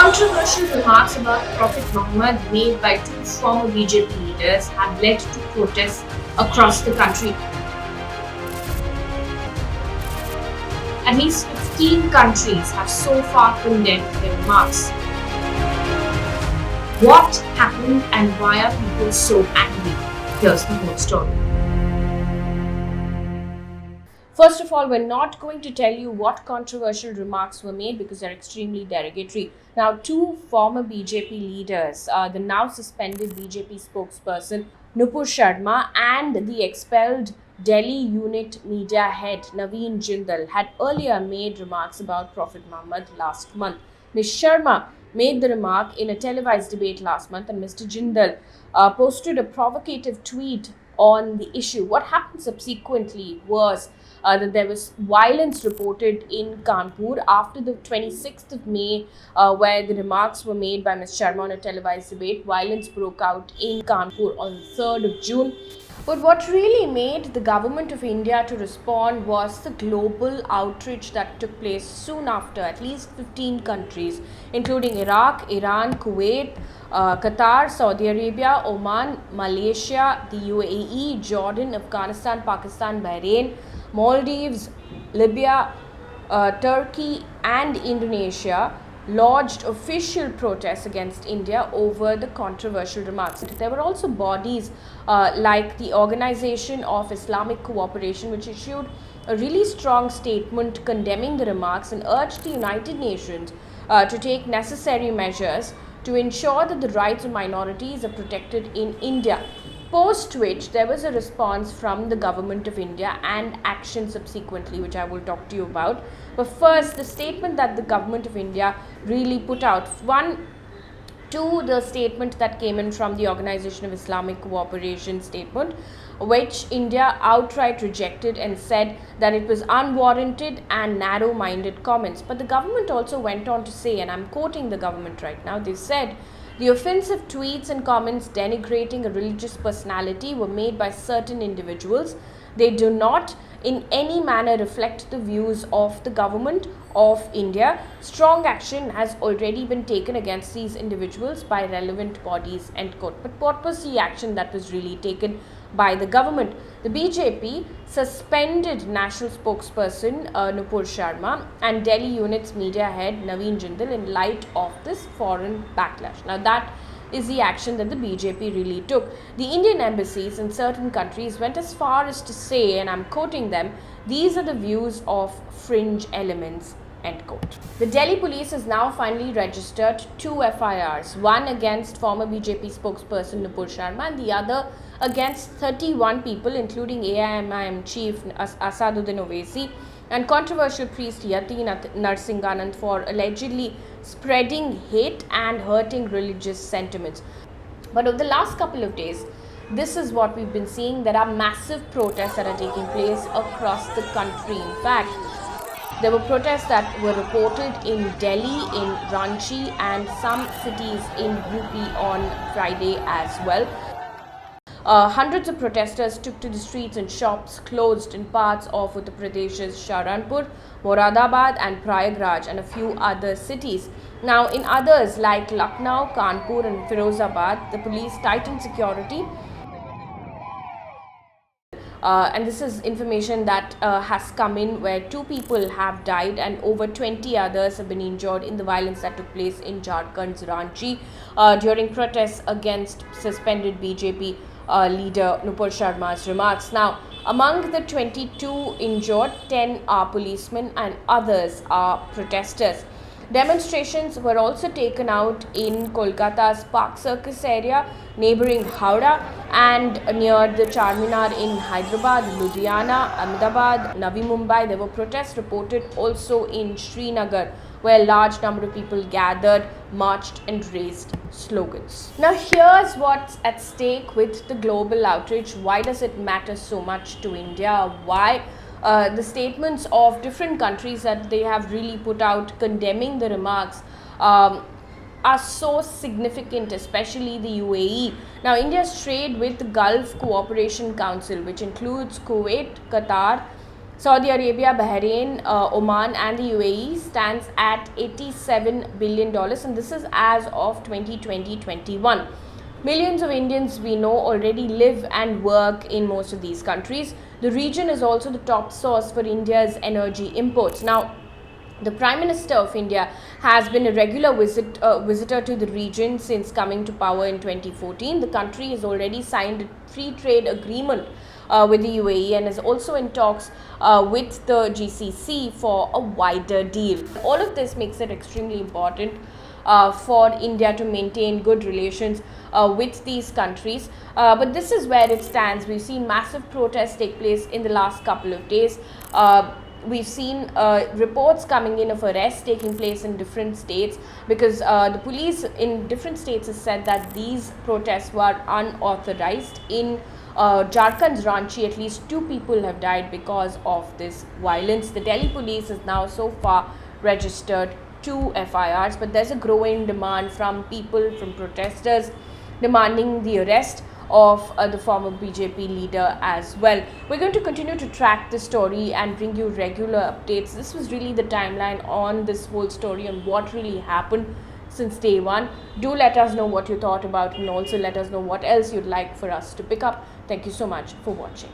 Controversial remarks about Prophet Muhammad made by two former BJP leaders have led to protests across the country. At least 15 countries have so far condemned their remarks. What happened and why are people so angry? Here's the whole story. First of all, we're not going to tell you what controversial remarks were made because they're extremely derogatory. Now, two former BJP leaders, the now suspended BJP spokesperson Nupur Sharma and the expelled Delhi unit media head Naveen Jindal, had earlier made remarks about Prophet Muhammad last month. Ms. Sharma made the remark in a televised debate last month, and Mr. Jindal posted a provocative tweet on the issue. What happened subsequently was that there was violence reported in Kanpur after the 26th of May, where the remarks were made by Ms. Sharma on a televised debate. Violence broke out in Kanpur on the 3rd of June. But what really made the government of India to respond was the global outrage that took place soon after. At least 15 countries, including Iraq, Iran, Kuwait, Qatar, Saudi Arabia, Oman, Malaysia, the UAE, Jordan, Afghanistan, Pakistan, Bahrain, Maldives, Libya, Turkey and Indonesia lodged official protests against India over the controversial remarks. There were also bodies like the Organization of Islamic Cooperation, which issued a really strong statement condemning the remarks and urged the United Nations to take necessary measures to ensure that the rights of minorities are protected in India. Post which there was a response from the government of India and action subsequently, which I will talk to you about. But first, the statement that the government of India really put out. The statement that came in from the Organization of Islamic Cooperation statement, which India outright rejected and said that it was unwarranted and narrow-minded comments. But the government also went on to say, and I'm quoting the government right now, they said, "The offensive tweets and comments denigrating a religious personality were made by certain individuals. They do not in any manner reflect the views of the government of India. Strong action has already been taken against these individuals by relevant bodies," end quote. But what was the action that was really taken by the government? The BJP suspended national spokesperson Nupur Sharma and Delhi unit's media head Naveen Jindal in light of this foreign backlash. Now that is the action that the BJP really took. The Indian embassies in certain countries went as far as to say, and I'm quoting them, "These are the views of fringe elements," end quote. The Delhi police has now finally registered two FIRs, one against former BJP spokesperson Nupur Sharma and the other against 31 people, including AIMIM chief Asaduddin Owaisi and controversial priest Yati Narsinganand, for allegedly spreading hate and hurting religious sentiments. But over the last couple of days, this is what we've been seeing. There are massive protests that are taking place across the country. In fact, there were protests that were reported in Delhi, in Ranchi and some cities in UP on Friday as well. Hundreds of protesters took to the streets and shops closed in parts of Uttar Pradesh's Saharanpur, Moradabad and Prayagraj and a few other cities. Now in others like Lucknow, Kanpur and Firozabad, the police tightened security. And this is information that has come in where 2 people have died and over 20 others have been injured in the violence that took place in Jharkhand's Ranchi during protests against suspended BJP leader Nupur Sharma's remarks. Now, among the 22 injured, 10 are policemen and others are protesters. Demonstrations were also taken out in Kolkata's Park Circus area, neighbouring Howrah, and near the Charminar in Hyderabad, Ludhiana, Ahmedabad, Navi Mumbai. There were protests reported also in Srinagar, where a large number of people gathered, marched and raised slogans. Now here's what's at stake with the global outrage. Why does it matter so much to India? Why the statements of different countries that they have really put out condemning the remarks are so significant, especially the UAE. Now, India's trade with the Gulf Cooperation Council, which includes Kuwait, Qatar, Saudi Arabia, Bahrain, Oman and the UAE stands at $87 billion, and this is as of 2020-21. Millions of Indians we know already live and work in most of these countries. The region is also the top source for India's energy imports. Now, the Prime Minister of India has been a regular visitor to the region since coming to power in 2014. The country has already signed a free trade agreement with the UAE and is also in talks with the GCC for a wider deal. All of this makes it extremely important for India to maintain good relations with these countries. But this is where it stands. We've seen massive protests take place in the last couple of days. We've seen reports coming in of arrests taking place in different states because the police in different states has said that these protests were unauthorized. In Jharkhand's Ranchi, at least 2 people have died because of this violence. The Delhi police has now so far registered 2 FIRs, but there's a growing demand from people, from protesters, demanding the arrest of the former BJP leader as well. We're going to continue to track this story and bring you regular updates. This was really the timeline on this whole story and what really happened since day one. Do let us know what you thought about it, and also let us know what else you'd like for us to pick up. Thank you so much for watching.